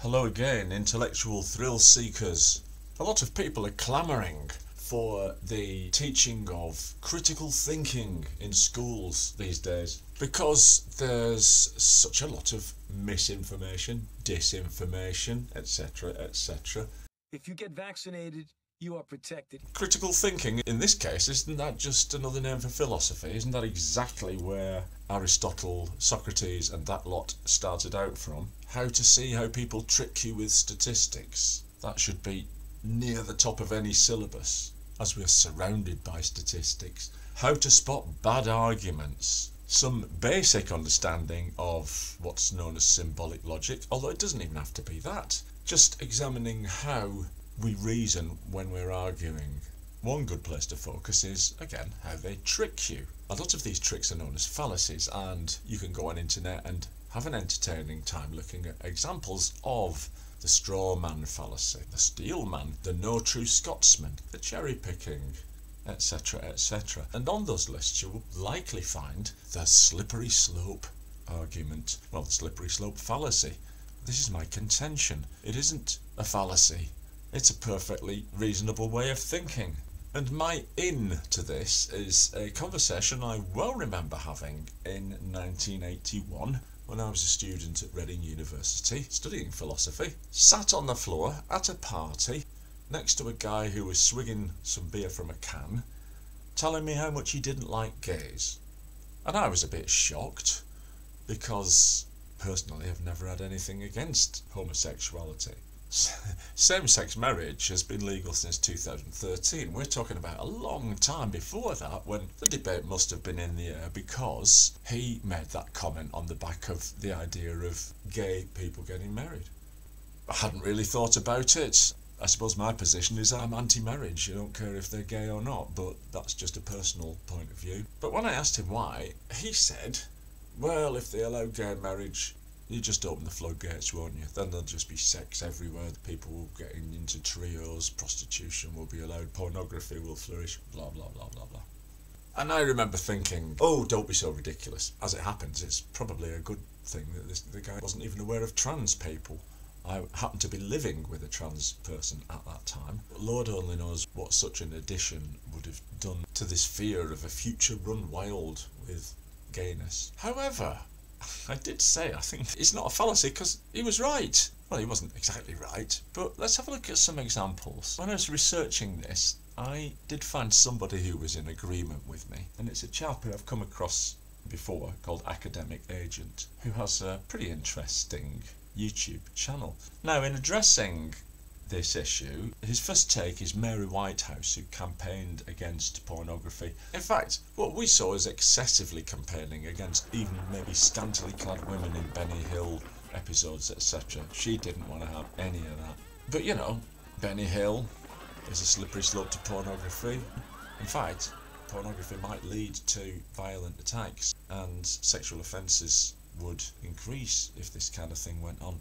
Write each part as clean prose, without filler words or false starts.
Hello again, intellectual thrill seekers. A lot of people are clamouring for the teaching of critical thinking in schools these days because there's such a lot of misinformation, disinformation, etc., etc. If you get vaccinated, you are protected. Critical thinking, in this case, isn't that just another name for philosophy? Isn't that exactly where Aristotle, Socrates and that lot started out from? How to see how people trick you with statistics. That should be near the top of any syllabus, as we're surrounded by statistics. How to spot bad arguments. Some basic understanding of what's known as symbolic logic, although it doesn't even have to be that. Just examining how we reason when we're arguing. One good place to focus is, again, how they trick you. A lot of these tricks are known as fallacies, and you can go on internet and have an entertaining time looking at examples of the straw man fallacy, the steel man, the no true Scotsman, the cherry picking, etc., etc. And on those lists you will likely find the slippery slope argument, well, the slippery slope fallacy. This is my contention. It isn't a fallacy. It's a perfectly reasonable way of thinking. And my in to this is a conversation I well remember having in 1981 when I was a student at Reading University studying philosophy, sat on the floor at a party next to a guy who was swigging some beer from a can, telling me how much he didn't like gays. And I was a bit shocked because personally I've never had anything against homosexuality. Same-sex marriage has been legal since 2013. We're talking about a long time before that, when the debate must have been in the air because he made that comment on the back of the idea of gay people getting married. I hadn't really thought about it. I suppose my position is I'm anti-marriage. I don't care if they're gay or not, but that's just a personal point of view. But when I asked him why, he said, well, if they allow gay marriage, you just open the floodgates, won't you? Then there'll just be sex everywhere. People will get into trios, prostitution will be allowed, pornography will flourish, blah, blah, blah, blah, blah. And I remember thinking, oh, don't be so ridiculous. As it happens, it's probably a good thing that the guy wasn't even aware of trans people. I happened to be living with a trans person at that time. Lord only knows what such an addition would have done to this fear of a future run wild with gayness. However, I did say I think it's not a fallacy because he was right. Well, he wasn't exactly right, but let's have a look at some examples. When I was researching this, I did find somebody who was in agreement with me, and it's a chap who I've come across before called Academic Agent, who has a pretty interesting YouTube channel. Now, in addressing this issue, his first take is Mary Whitehouse, who campaigned against pornography. In fact, what we saw is excessively campaigning against even maybe scantily clad women in Benny Hill episodes, etc. She didn't want to have any of that. But you know, Benny Hill is a slippery slope to pornography. In fact, pornography might lead to violent attacks, and sexual offences would increase if this kind of thing went on.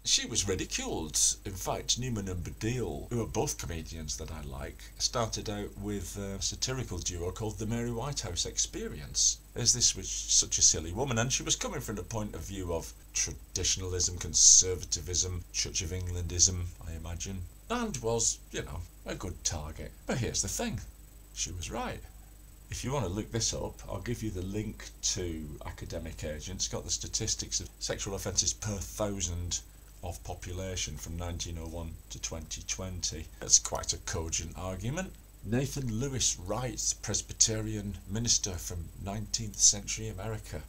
She was ridiculed. In fact, Newman and Baddiel, who are both comedians that I like, started out with a satirical duo called the Mary Whitehouse Experience, as this was such a silly woman, and she was coming from the point of view of traditionalism, conservatism, Church of Englandism, I imagine, and was, you know, a good target. But here's the thing, she was right. If you want to look this up, I'll give you the link to Academic Agent. It's got the statistics of sexual offences per 1,000 of population from 1901 to 2020. That's quite a cogent argument. Nathan Lewis Wright, Presbyterian minister from 19th century America.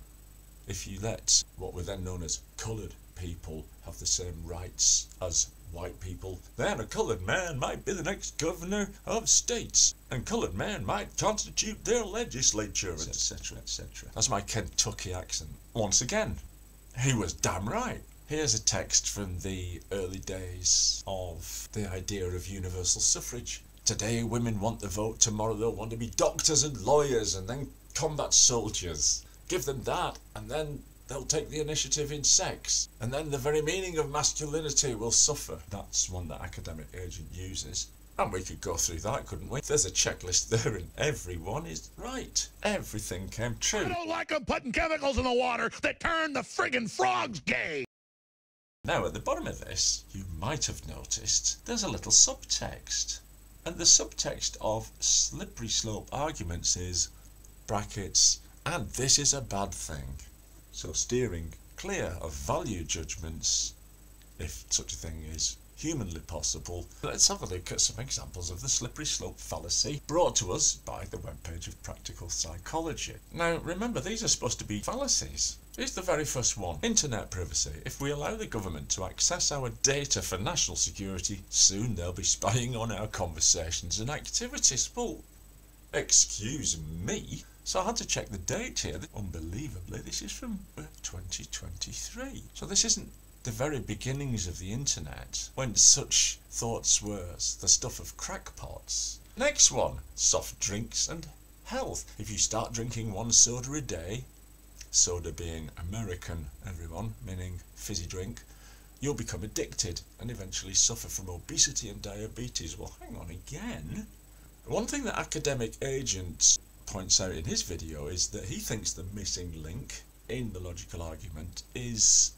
If you let what were then known as coloured people have the same rights as white people, then a coloured man might be the next governor of states, and coloured men might constitute their legislature, etc., etc. That's my Kentucky accent. Once again, he was damn right. Here's a text from the early days of the idea of universal suffrage. Today women want the vote, tomorrow they'll want to be doctors and lawyers and then combat soldiers. Give them that and then they'll take the initiative in sex. And then the very meaning of masculinity will suffer. That's one that Academic Agent uses. And we could go through that, couldn't we? There's a checklist there and everyone is right. Everything came true. I don't like them putting chemicals in the water that turn the friggin' frogs gay. Now at the bottom of this, you might have noticed, there's a little subtext. And the subtext of slippery slope arguments is, brackets, and this is a bad thing. So steering clear of value judgments, if such a thing is humanly possible. Let's have a look at some examples of the slippery slope fallacy brought to us by the webpage of Practical Psychology. Now remember, these are supposed to be fallacies. Here's the very first one. Internet privacy. If we allow the government to access our data for national security, soon they'll be spying on our conversations and activities. Well, excuse me. So I had to check the date here. Unbelievably, this is from 2023. So this isn't the very beginnings of the internet, when such thoughts were the stuff of crackpots. Next one, soft drinks and health. If you start drinking 1 soda a day, soda being American, everyone, meaning fizzy drink, you'll become addicted and eventually suffer from obesity and diabetes. Well, hang on again. One thing that academic agent points out in his video is that he thinks the missing link in the logical argument is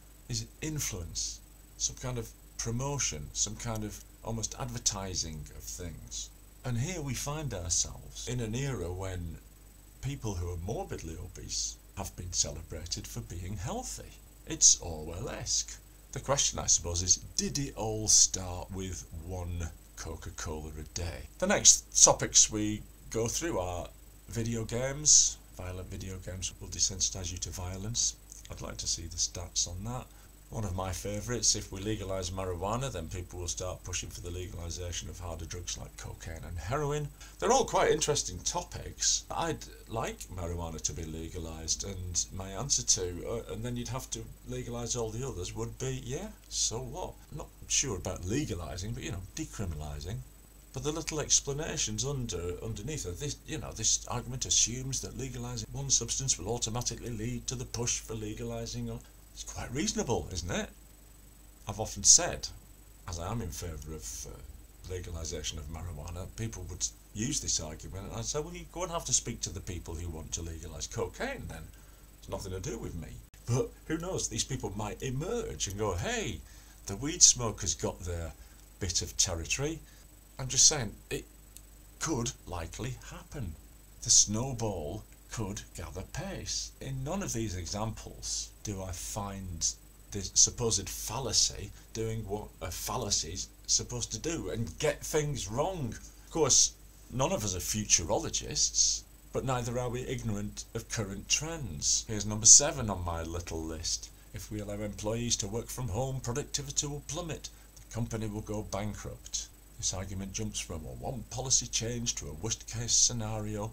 influence, some kind of promotion, some kind of almost advertising of things. And here we find ourselves in an era when people who are morbidly obese have been celebrated for being healthy. It's Orwell-esque. The question, I suppose, is, did it all start with 1 Coca-Cola a day? The next topics we go through are video games. Violent video games will desensitise you to violence. I'd like to see the stats on that. One of my favourites, if we legalise marijuana, then people will start pushing for the legalisation of harder drugs like cocaine and heroin. They're all quite interesting topics. I'd like marijuana to be legalised, and my answer to, and then you'd have to legalise all the others, would be, yeah, so what? I'm not sure about legalising, but, decriminalising. But the little explanations underneath it, this argument assumes that legalising one substance will automatically lead to the push for legalising. It's quite reasonable, isn't it? I've often said, as I am in favour of legalisation of marijuana, people would use this argument, and I'd say, well, you go and have to speak to the people who want to legalise cocaine then. It's nothing to do with me. But who knows, these people might emerge and go, hey, the weed smokers got their bit of territory. I'm just saying, it could likely happen. The snowball could gather pace. In none of these examples do I find this supposed fallacy doing what a fallacy's supposed to do and get things wrong. Of course, none of us are futurologists, but neither are we ignorant of current trends. Here's number 7 on my little list. If we allow employees to work from home, productivity will plummet. The company will go bankrupt. This argument jumps from a one policy change to a worst case scenario.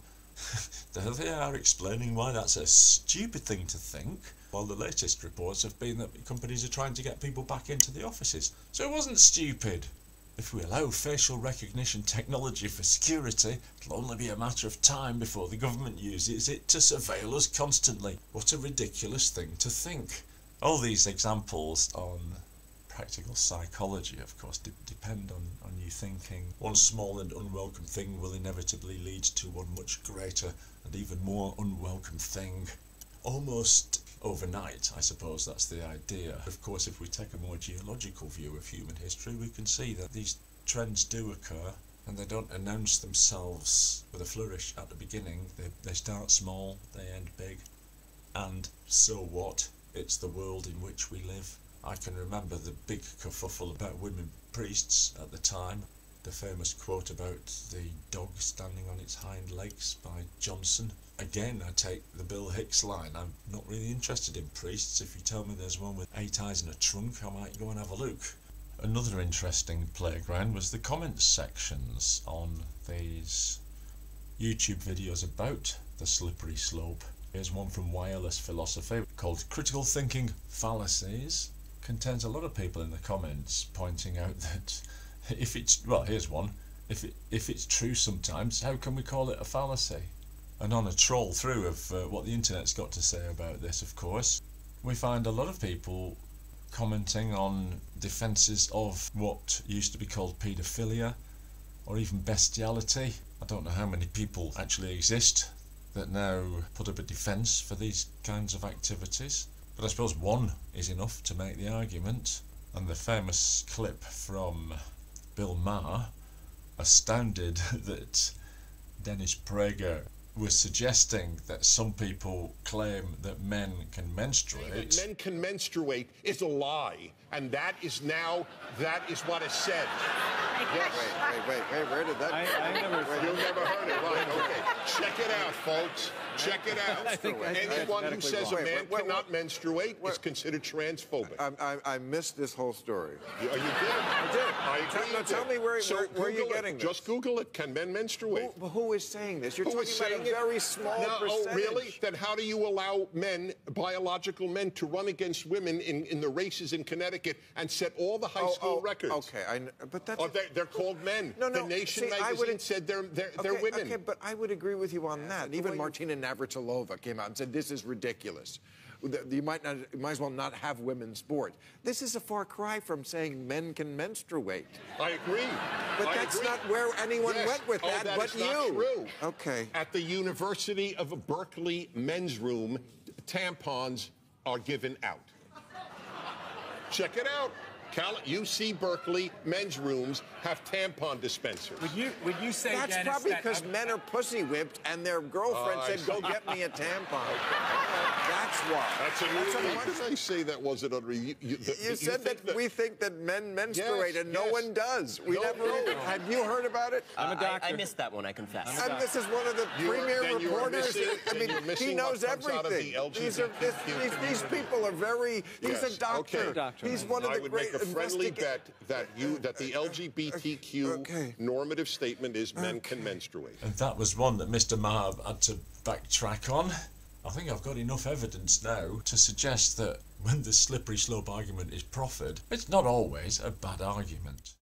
There they are explaining why that's a stupid thing to think, while the latest reports have been that companies are trying to get people back into the offices. So it wasn't stupid. If we allow facial recognition technology for security, it'll only be a matter of time before the government uses it to surveil us constantly. What a ridiculous thing to think. All these examples on Practical Psychology, of course, depend on you thinking one small and unwelcome thing will inevitably lead to one much greater and even more unwelcome thing. Almost overnight, I suppose that's the idea. Of course, if we take a more geological view of human history, we can see that these trends do occur, and they don't announce themselves with a flourish at the beginning. They start small, they end big, and so what? It's the world in which we live. I can remember the big kerfuffle about women priests at the time, the famous quote about the dog standing on its hind legs by Johnson. Again, I take the Bill Hicks line, I'm not really interested in priests. If you tell me there's one with 8 eyes and a trunk, I might go and have a look. Another interesting playground was the comments sections on these YouTube videos about the slippery slope. Here's one from Wireless Philosophy called Critical Thinking Fallacies. Contains a lot of people in the comments pointing out that if it's, well, here's one, if it's true sometimes, how can we call it a fallacy? And on a troll through of what the internet's got to say about this, of course, we find a lot of people commenting on defences of what used to be called paedophilia or even bestiality. I don't know how many people actually exist that now put up a defence for these kinds of activities. But I suppose one is enough to make the argument. And the famous clip from Bill Maher astounded that Dennis Prager was suggesting that some people claim that men can menstruate. Men can menstruate is a lie, and that is what is said. Yes. Wait, where did that... You never heard it, right? Okay. Check it out, folks. Check it out. Anyone who says a man cannot menstruate is considered transphobic. I missed this whole story. You did? I did. I agree. Now tell me where are you getting this? Just Google it. Can men menstruate? Who is saying this? You're talking about a very small percentage. Oh, really? Then how do you allow men, biological men, to run against women in the races in Connecticut and set all the high school records? Okay, but that's... they're called men. No. The Nation magazine said they're women. Okay, but I would agree with you on that. Even Martina Navratilova came out and said this is ridiculous. You might as well not have women's sport. This is a far cry from saying men can menstruate. I agree. But that's not where anyone went with that, but you. Not true. Okay. At the University of Berkeley men's room, tampons are given out. Check it out. UC Berkeley men's rooms have tampon dispensers. Would you say, that's Dennis, probably because men are pussy whipped and their girlfriend said, "Go get me a tampon." That's why. Why did I say that wasn't under you said that we think that men menstruate and no one does. We never. Have you heard about it? I'm a doctor. I missed that one. I confess. And this is one of the premier reporters. He knows everything. These people are very. He's a doctor. Okay. He's one of the great. A friendly bet that the LGBTQ normative statement is men can menstruate. And that was one that Mr. Maher had to backtrack on. I think I've got enough evidence now to suggest that when the slippery slope argument is proffered, it's not always a bad argument.